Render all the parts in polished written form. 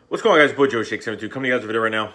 What's going on, guys? Boy Joe Shake72 coming to you guys with a video right now. I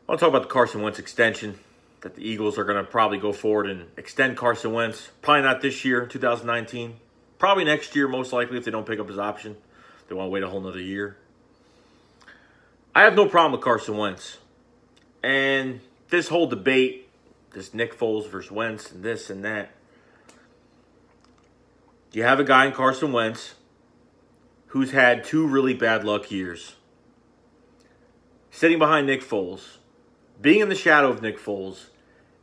want to talk about the Carson Wentz extension, that the Eagles are going to probably go forward and extend Carson Wentz. Probably not this year, 2019. Probably next year, most likely, if they don't pick up his option. They want to wait a whole nother year. I have no problem with Carson Wentz. And this whole debate, this Nick Foles versus Wentz and this and that. You have a guy in Carson Wentz who's had two really bad luck years. Sitting behind Nick Foles. Being in the shadow of Nick Foles.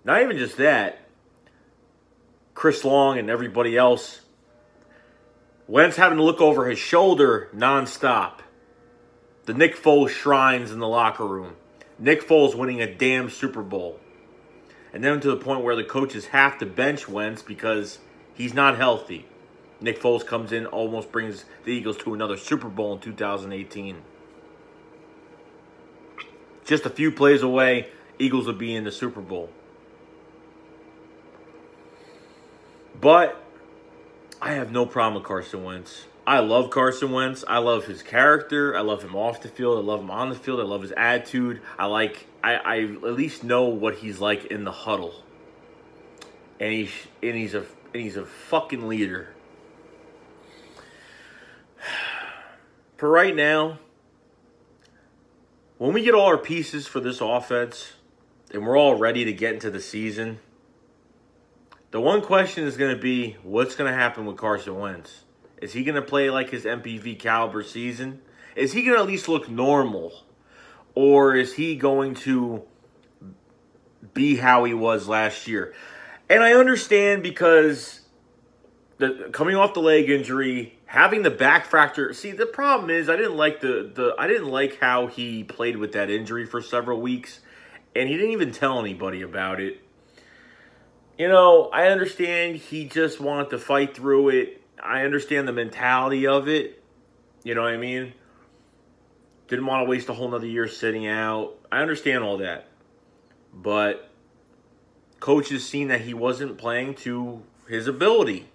Not even just that. Chris Long and everybody else. Wentz having to look over his shoulder nonstop. The Nick Foles shrines in the locker room. Nick Foles winning a damn Super Bowl. And then to the point where the coaches have to bench Wentz because he's not healthy. Nick Foles comes in, almost brings the Eagles to another Super Bowl in 2018. Just a few plays away, Eagles would be in the Super Bowl. But I have no problem with Carson Wentz. I love Carson Wentz. I love his character. I love him off the field. I love him on the field. I love his attitude. I at least know what he's like in the huddle. And he's a fucking leader. For right now, when we get all our pieces for this offense and we're all ready to get into the season, the one question is going to be, what's going to happen with Carson Wentz? Is he going to play like his MPV caliber season? Is he going to at least look normal? Or is he going to be how he was last year? And I understand because coming off the leg injury, having the back fracture. See, the problem is I didn't like how he played with that injury for several weeks, and he didn't even tell anybody about it. You know, I understand he just wanted to fight through it. I understand the mentality of it. You know what I mean? Didn't want to waste a whole nother year sitting out. I understand all that. But coaches seen that he wasn't playing to his ability.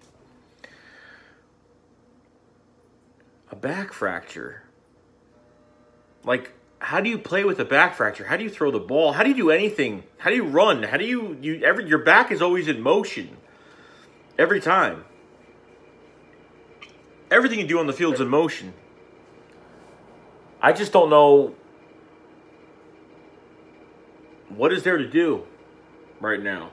A back fracture. Like, how do you play with a back fracture? How do you throw the ball? How do you do anything? How do you run? How do your back is always in motion. Every time. Everything you do on the field is in motion. I just don't know what is there to do right now.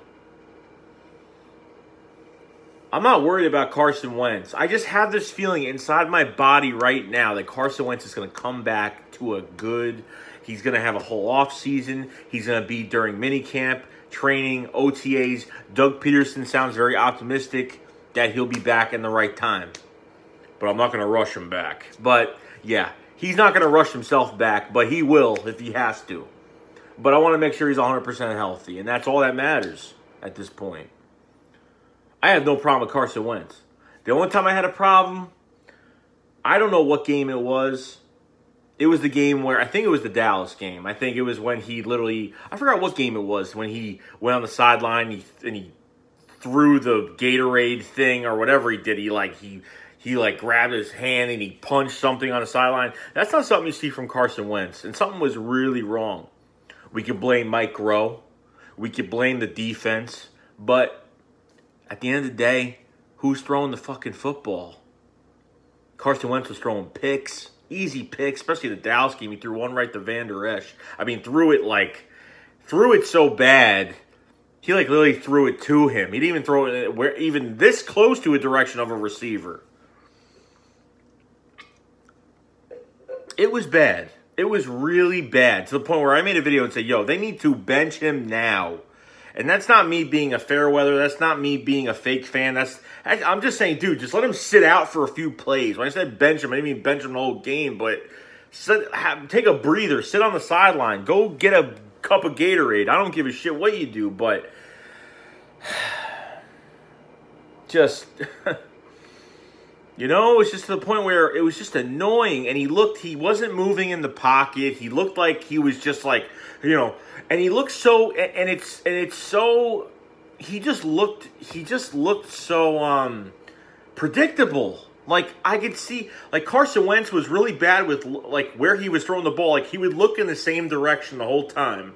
I'm not worried about Carson Wentz. I just have this feeling inside my body right now that Carson Wentz is going to come back to a good. He's going to have a whole offseason. He's going to be during minicamp, training, OTAs. Doug Peterson sounds very optimistic that he'll be back in the right time. But I'm not going to rush him back. But, yeah, he's not going to rush himself back, but he will if he has to. But I want to make sure he's 100% healthy, and that's all that matters at this point. I have no problem with Carson Wentz. The only time I had a problem, I don't know what game it was. It was the game where, I think it was the Dallas game. I think it was when he literally, I forgot what game it was, when he went on the sideline and he threw the Gatorade thing or whatever he did. He grabbed his hand and he punched something on the sideline. That's not something you see from Carson Wentz. And something was really wrong. We could blame Mike Groh. We could blame the defense. But at the end of the day, who's throwing the fucking football? Carson Wentz was throwing picks, easy picks, especially the Dallas game. He threw one right to Van Der Esch. I mean, threw it so bad, he literally threw it to him. He didn't even throw it even this close to a direction of a receiver. It was bad. It was really bad to the point where I made a video and said, yo, they need to bench him now. And that's not me being a fair weather. That's not me being a fake fan. I'm just saying, dude, just let him sit out for a few plays. When I said bench him, I didn't mean bench him the whole game. But take a breather. Sit on the sideline. Go get a cup of Gatorade. I don't give a shit what you do. But just, you know, it's just to the point where it was just annoying. And he wasn't moving in the pocket. He looked like he was just like, you know, and he looked so, and it's so, he just looked so predictable. Like, I could see, like, Carson Wentz was really bad with, like, where he was throwing the ball. Like, he would look in the same direction the whole time.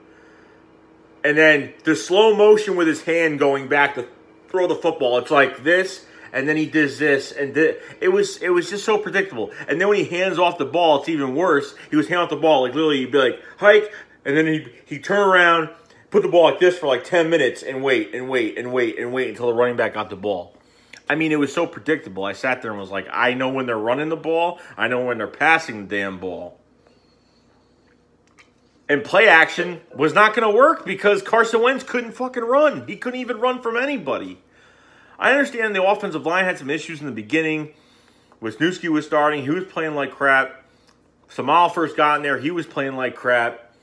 And then the slow motion with his hand going back to throw the football. It's like this, and then he does this, and it was just so predictable. And then when he hands off the ball, it's even worse. He was handing off the ball, like, literally, he'd be like, hike, and then he'd turn around, put the ball like this for like 10 minutes, and wait until the running back got the ball. I mean, it was so predictable. I sat there and was like, I know when they're running the ball. I know when they're passing the damn ball. And play action was not going to work because Carson Wentz couldn't fucking run. He couldn't even run from anybody. I understand the offensive line had some issues in the beginning. Wisniewski was starting. He was playing like crap. Samal first got in there. He was playing like crap.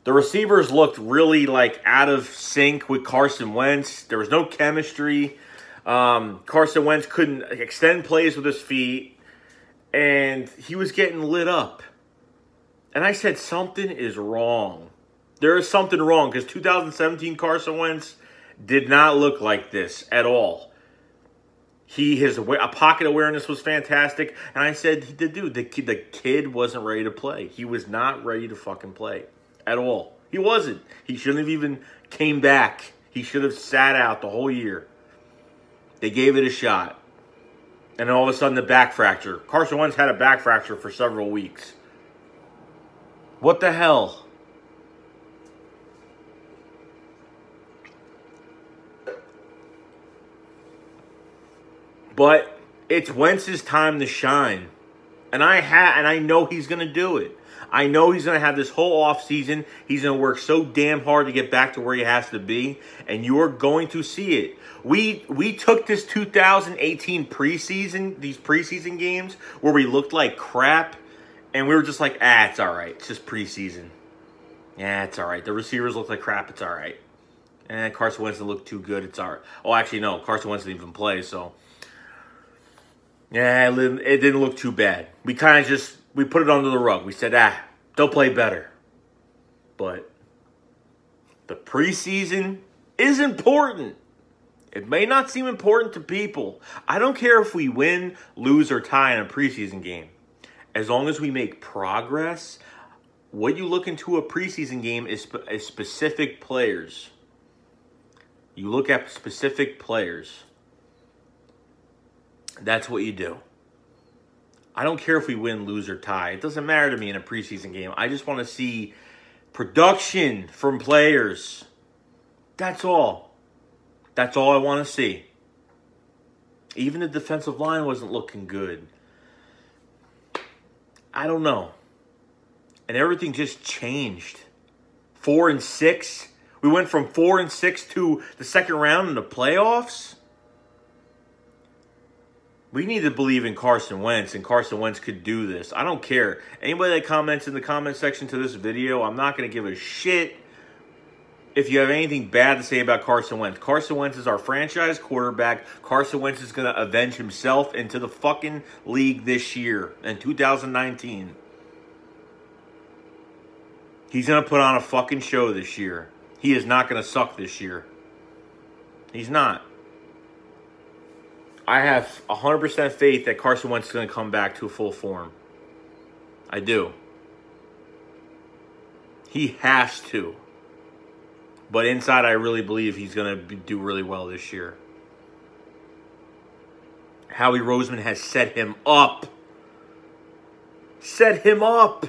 The receivers looked really like out of sync with Carson Wentz. There was no chemistry. Carson Wentz couldn't extend plays with his feet, and he was getting lit up. And I said, something is wrong. There is something wrong, because 2017 Carson Wentz did not look like this at all. His pocket awareness was fantastic, and I said, the kid wasn't ready to play. He was not ready to fucking play at all. He wasn't. He shouldn't have even came back. He should have sat out the whole year. They gave it a shot. And then all of a sudden, the back fracture. Carson Wentz had a back fracture for several weeks. What the hell? But it's Wentz's time to shine. And I know he's going to do it. I know he's going to have this whole offseason. He's going to work so damn hard to get back to where he has to be. And you're going to see it. We took this 2018 preseason, these preseason games, where we looked like crap. And we were just like, it's all right. It's just preseason. Yeah, it's all right. The receivers look like crap. It's all right. And Carson Wentz didn't look too good. It's all right. Oh, actually, no. Carson Wentz didn't even play, so. Yeah, it didn't look too bad. We kind of we put it under the rug. We said, they'll play better. But the preseason is important. It may not seem important to people. I don't care if we win, lose, or tie in a preseason game. As long as we make progress, what you look into a preseason game is specific players. You look at specific players. That's what you do. I don't care if we win, lose, or tie. It doesn't matter to me in a preseason game. I just want to see production from players. That's all. That's all I want to see. Even the defensive line wasn't looking good. I don't know. And everything just changed. 4-6. We went from 4-6 to the second round in the playoffs. We need to believe in Carson Wentz, and Carson Wentz could do this. I don't care. Anybody that comments in the comment section to this video, I'm not going to give a shit if you have anything bad to say about Carson Wentz. Carson Wentz is our franchise quarterback. Carson Wentz is going to avenge himself into the fucking league this year in 2019. He's going to put on a fucking show this year. He is not going to suck this year. He's not. I have 100% faith that Carson Wentz is going to come back to full form. I do. He has to. But inside, I really believe he's going to do really well this year. Howie Roseman has set him up. Set him up.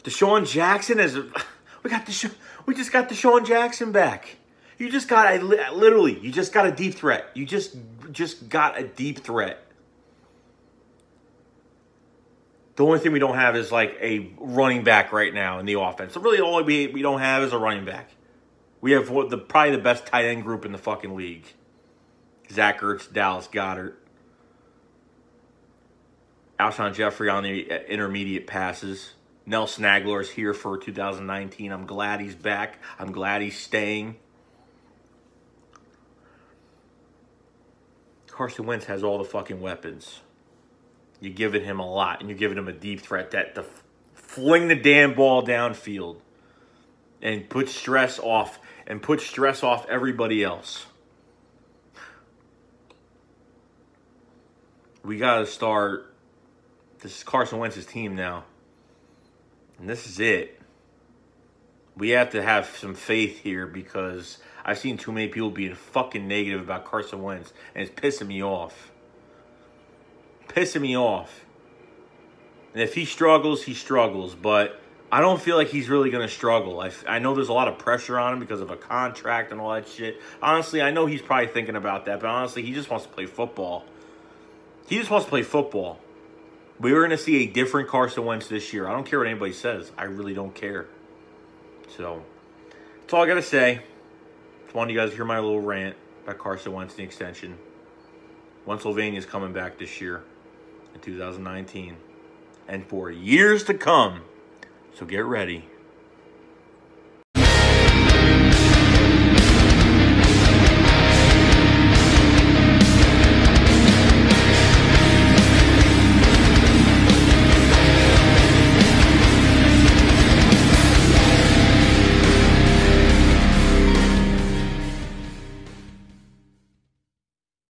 Deshaun Jackson is... We just got Deshaun Jackson back. You just got literally. You just got a deep threat. You just got a deep threat. The only thing we don't have is like a running back right now in the offense. So really, all we don't have is a running back. We have probably the best tight end group in the fucking league. Zach Ertz, Dallas Goedert, Alshon Jeffrey on the intermediate passes. Nelson Aguilar is here for 2019. I'm glad he's back. I'm glad he's staying. Carson Wentz has all the fucking weapons. You're giving him a lot, and you're giving him a deep threat to fling the damn ball downfield and put stress off everybody else. we got to start. This is Carson Wentz's team now. And this is it. We have to have some faith here because I've seen too many people being fucking negative about Carson Wentz, and it's pissing me off. Pissing me off. And if he struggles, he struggles. But I don't feel like he's really going to struggle. I know there's a lot of pressure on him because of a contract and all that shit. Honestly, I know he's probably thinking about that. But honestly, he just wants to play football. He just wants to play football. We were going to see a different Carson Wentz this year. I don't care what anybody says. I really don't care. So, that's all I got to say. Just wanted you guys to hear my little rant about Carson Wentz and the extension. Pennsylvania's coming back this year in 2019. And for years to come. So get ready.